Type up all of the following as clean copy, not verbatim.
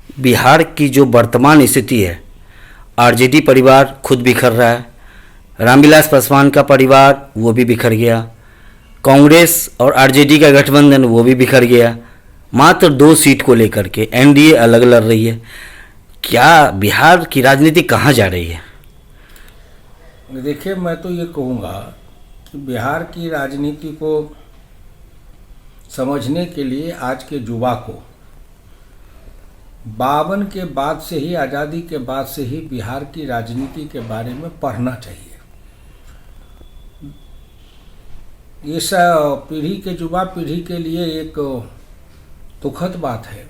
बिहार की जो वर्तमान स्थिति है, आरजेडी परिवार खुद बिखर रहा है, रामविलास पासवान का परिवार वो भी बिखर गया, कांग्रेस और आरजेडी का गठबंधन वो भी बिखर गया, मात्र 2 सीट को लेकर के एनडीए अलग लड़ रही है। क्या बिहार की राजनीति कहाँ जा रही है? देखिए, मैं तो ये कहूँगा कि बिहार की राजनीति को समझने के लिए आज के युवा को 52 के बाद से ही, आज़ादी के बाद से ही बिहार की राजनीति के बारे में पढ़ना चाहिए। इस पीढ़ी के, युवा पीढ़ी के लिए एक दुखद बात है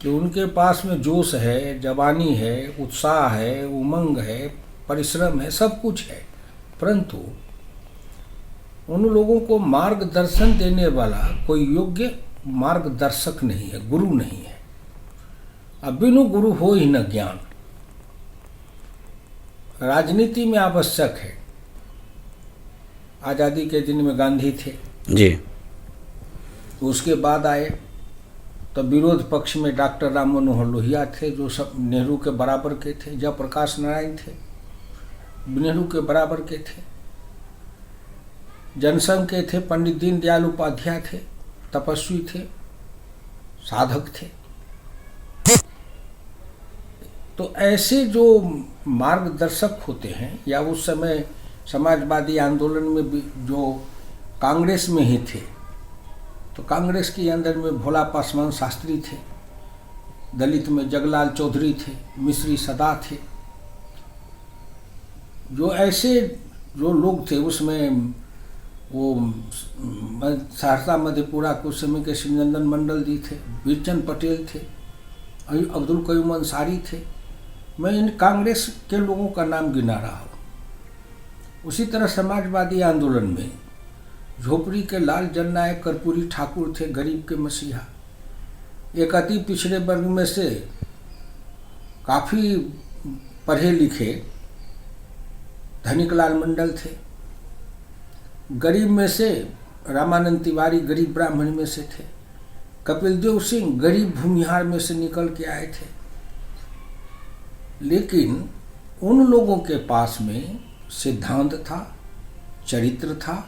कि उनके पास में जोश है, जवानी है, उत्साह है, उमंग है, परिश्रम है, सब कुछ है, परंतु उन लोगों को मार्गदर्शन देने वाला कोई योग्य मार्गदर्शक नहीं है, गुरु नहीं है। अब बिनु गुरु हो ही न ज्ञान। राजनीति में आवश्यक है। आज़ादी के दिन में गांधी थे जी, तो उसके बाद आए तो विरोध पक्ष में डॉक्टर राम मनोहर लोहिया थे, जो सब नेहरू के बराबर के थे। जयप्रकाश नारायण थे, नेहरू के बराबर के थे। जनसंघ के थे, पंडित दीनदयाल उपाध्याय थे, तपस्वी थे, साधक थे। तो ऐसे जो मार्गदर्शक होते हैं, या उस समय समाजवादी आंदोलन में भी जो कांग्रेस में ही थे, तो कांग्रेस के अंदर में भोला पासवान शास्त्री थे, दलित में जगलाल चौधरी थे, मिश्री सदा थे। जो ऐसे जो लोग थे, उसमें वो सहरसा मधेपुरा के उस समय के शिवनंदन मंडल जी थे, वीरचंद पटेल थे, अब्दुल कयूम अंसारी थे। मैं इन कांग्रेस के लोगों का नाम गिना रहा हूँ। उसी तरह समाजवादी आंदोलन में झोपड़ी के लाल जननायक कर्पूरी ठाकुर थे, गरीब के मसीहा। एक अति पिछड़े वर्ग में से काफ़ी पढ़े लिखे धनिकलाल मंडल थे। गरीब में से रामानंद तिवारी गरीब ब्राह्मण में से थे। कपिल देव सिंह गरीब भूमिहार में से निकल के आए थे। लेकिन उन लोगों के पास में सिद्धांत था, चरित्र था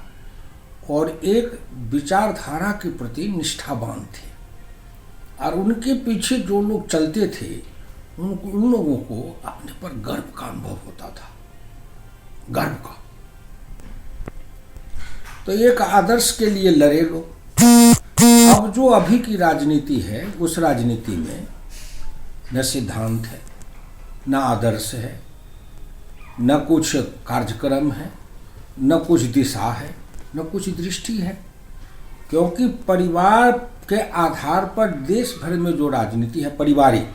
और एक विचारधारा के प्रति निष्ठावान थे। और उनके पीछे जो लोग चलते थे, उन लोगों को अपने पर गर्व का अनुभव होता था, गर्व का। तो एक आदर्श के लिए लड़े लोग। अब जो अभी की राजनीति है, उस राजनीति में न सिद्धांत है, न आदर्श है, न कुछ कार्यक्रम है, न कुछ दिशा है, न कुछ दृष्टि है। क्योंकि परिवार के आधार पर देश भर में जो राजनीति है, पारिवारिक,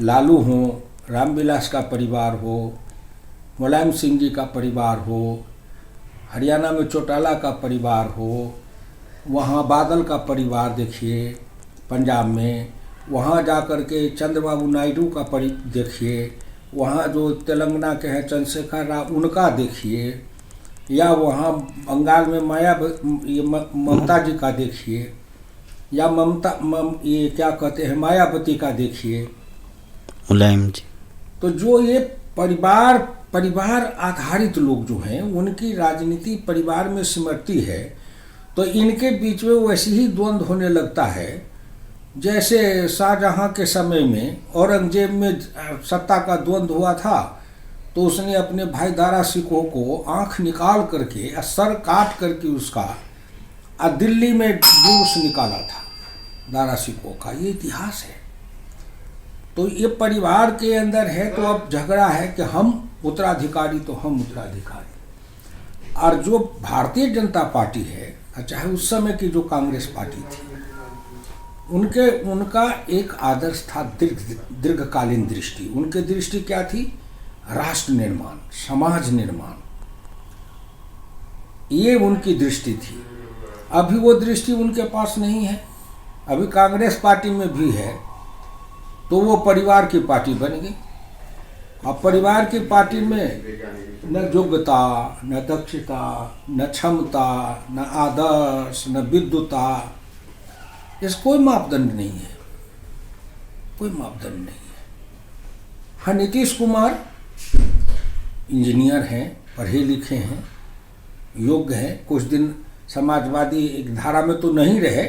लालू हो, रामविलास का परिवार हो, मुलायम सिंह जी का परिवार हो, हरियाणा में चौटाला का परिवार हो, वहाँ बादल का परिवार देखिए पंजाब में, वहाँ जा कर के चंद्रबाबू नायडू का देखिए, वहाँ जो तेलंगाना के हैं चंद्रशेखर राव, उनका देखिए, या वहाँ बंगाल में ममता जी का देखिए, या ये क्या कहते हैं, मायावती का देखिए, मुलायम जी। तो जो ये परिवार आधारित लोग जो हैं, उनकी राजनीति परिवार में सिमटती है। तो इनके बीच में वैसे ही द्वंद्व होने लगता है जैसे शाहजहां के समय में औरंगजेब में सत्ता का द्वंद्व हुआ था। तो उसने अपने भाई दारा सिकोह को आंख निकाल करके, सर काट करके उसका दिल्ली में जुलूस निकाला था, दारा सिकोह का। ये इतिहास है। तो ये परिवार के अंदर है। तो अब झगड़ा है कि हम उत्तराधिकारी तो हम उत्तराधिकारी। और जो भारतीय जनता पार्टी है, चाहे उस समय की जो कांग्रेस पार्टी थी, उनका एक आदर्श था दीर्घकालीन दृष्टि। उनकी दृष्टि क्या थी? राष्ट्र निर्माण, समाज निर्माण, ये उनकी दृष्टि थी। अभी वो दृष्टि उनके पास नहीं है। अभी कांग्रेस पार्टी में भी है तो वो परिवार की पार्टी बन गई। अब परिवार की पार्टी में न योग्यता, न दक्षता, न क्षमता, न आदर्श, न विद्वता, इस कोई मापदंड नहीं है, कोई मापदंड नहीं है। हाँ, नीतीश कुमार इंजीनियर हैं, पढ़े लिखे हैं, योग्य हैं। कुछ दिन समाजवादी एक धारा में तो नहीं रहे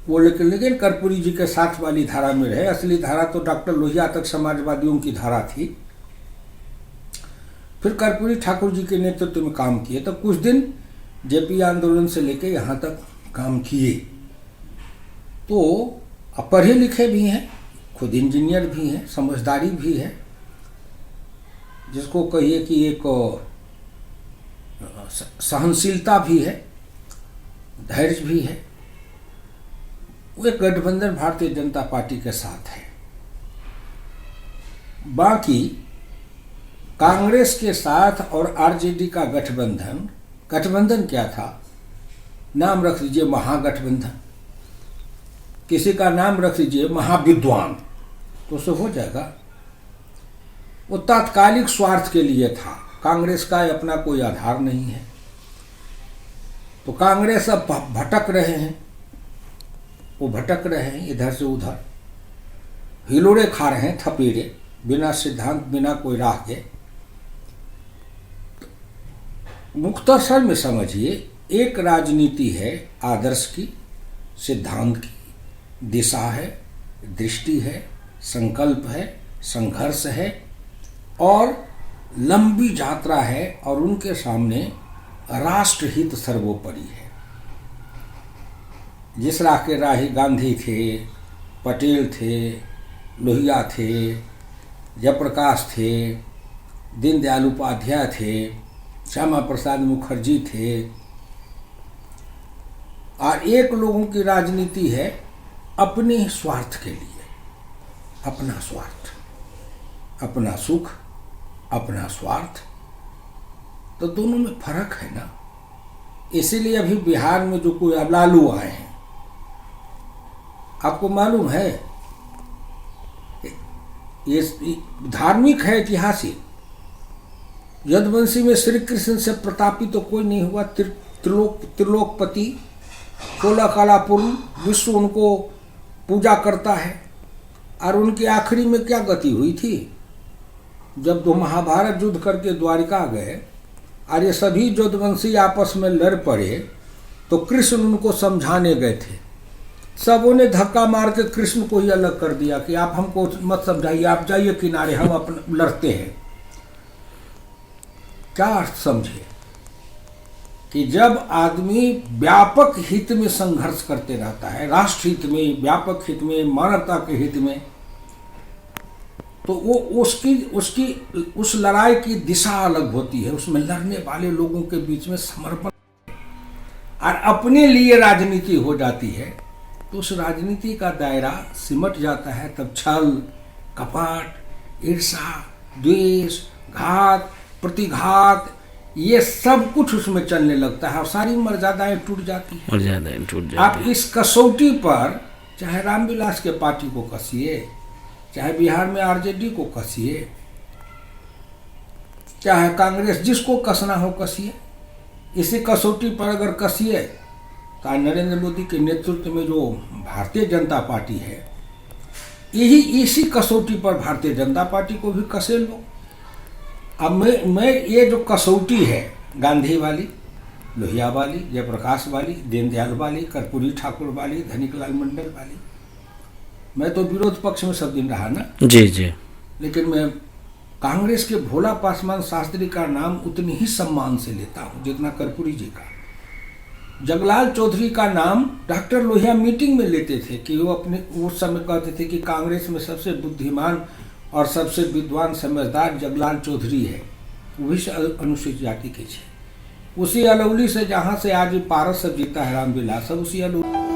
वो, लेकिन कर्पूरी जी के साथ वाली धारा में रहे। असली धारा तो डॉक्टर लोहिया तक समाजवादियों की धारा थी। फिर कर्पूरी ठाकुर जी के नेतृत्व में काम किए, तो कुछ दिन जेपी आंदोलन से लेकर यहाँ तक काम किए। तो अब पढ़े लिखे भी हैं, खुद इंजीनियर भी हैं, समझदारी भी है, जिसको कहिए कि एक सहनशीलता भी है, धैर्य भी है। वो एक गठबंधन भारतीय जनता पार्टी के साथ है। बाकी कांग्रेस के साथ और आरजेडी का गठबंधन क्या था? नाम रख लीजिए महागठबंधन, किसी का नाम रख लीजिए महाविद्वान, तो उससे हो जाएगा। वो तात्कालिक स्वार्थ के लिए था। कांग्रेस का अपना कोई आधार नहीं है। तो कांग्रेस अब भटक रहे हैं, वो भटक रहे हैं इधर से उधर, हिलोड़े खा रहे हैं, थपेड़े, बिना सिद्धांत, बिना कोई राह के। मुख्तसर में समझिए, एक राजनीति है आदर्श की, सिद्धांत की, दिशा है, दृष्टि है, संकल्प है, संघर्ष है और लंबी यात्रा है, और उनके सामने राष्ट्रहित सर्वोपरि है। जिस राह के राही गांधी थे, पटेल थे, लोहिया थे, जयप्रकाश थे, दीनदयाल उपाध्याय थे, श्यामा प्रसाद मुखर्जी थे। और एक लोगों की राजनीति है अपने स्वार्थ के लिए, अपना स्वार्थ, अपना सुख, अपना स्वार्थ। तो दोनों में फर्क है ना। इसीलिए अभी बिहार में जो कोई लालू आए हैं, आपको मालूम है, ये धार्मिक है, ऐतिहासिक। यदुवंशी में श्री कृष्ण से प्रतापित तो कोई नहीं हुआ। त्रिलोकपति 16 कालापुर विश्व उनको पूजा करता है। और उनकी आखिरी में क्या गति हुई थी? जब दो महाभारत युद्ध करके द्वारिका गए और ये सभी यदुवंशी आपस में लड़ पड़े, तो कृष्ण उनको समझाने गए थे। सबों ने धक्का मार के कृष्ण को ही अलग कर दिया कि आप हमको मत समझाइए, आप जाइए किनारे, हम अपना लड़ते हैं। क्या अर्थ समझे कि जब आदमी व्यापक हित में संघर्ष करते रहता है, राष्ट्र हित में, व्यापक हित में, मानवता के हित में, तो वो उस लड़ाई की दिशा अलग होती है। उसमें लड़ने वाले लोगों के बीच में समर्पण और अपने लिए राजनीति हो जाती है, तो उस राजनीति का दायरा सिमट जाता है। तब छल, कपट, ईर्ष्या, द्वेष, घात, प्रतिघात, ये सब कुछ उसमें चलने लगता है और सारी मर्यादाएं टूट जाती हैं। आप इस कसौटी पर चाहे रामविलास के पार्टी को कसिए, चाहे बिहार में आरजेडी को कसिए, चाहे कांग्रेस, जिसको कसना हो कसिए। इसी कसौटी पर अगर कसिए तो नरेंद्र मोदी के नेतृत्व में जो भारतीय जनता पार्टी है, इसी कसौटी पर भारतीय जनता पार्टी को भी कसे लो। अब मैं ये जो कसौटी है, गांधी वाली, लोहिया वाली, जयप्रकाश वाली, दीनदयाल वाली, कर्पूरी ठाकुर वाली, धनिकलाल मंडल वाली, मैं तो विरोध पक्ष में सब दिन रहा ना। जी जी। लेकिन मैं कांग्रेस के भोला पासवान शास्त्री का नाम उतनी ही सम्मान से लेता हूँ जितना कर्पूरी जी का। जगलाल चौधरी का नाम डॉक्टर लोहिया मीटिंग में लेते थे कि वो अपने उस समय कहते थे कि कांग्रेस में सबसे बुद्धिमान और सबसे विद्वान समझदार जगलाल चौधरी है, वो भी अनुसूचित जाति के थे। उसी अलौली से जहाँ से आज पारस सब जीता है रामविलास, सब उसी अलौली।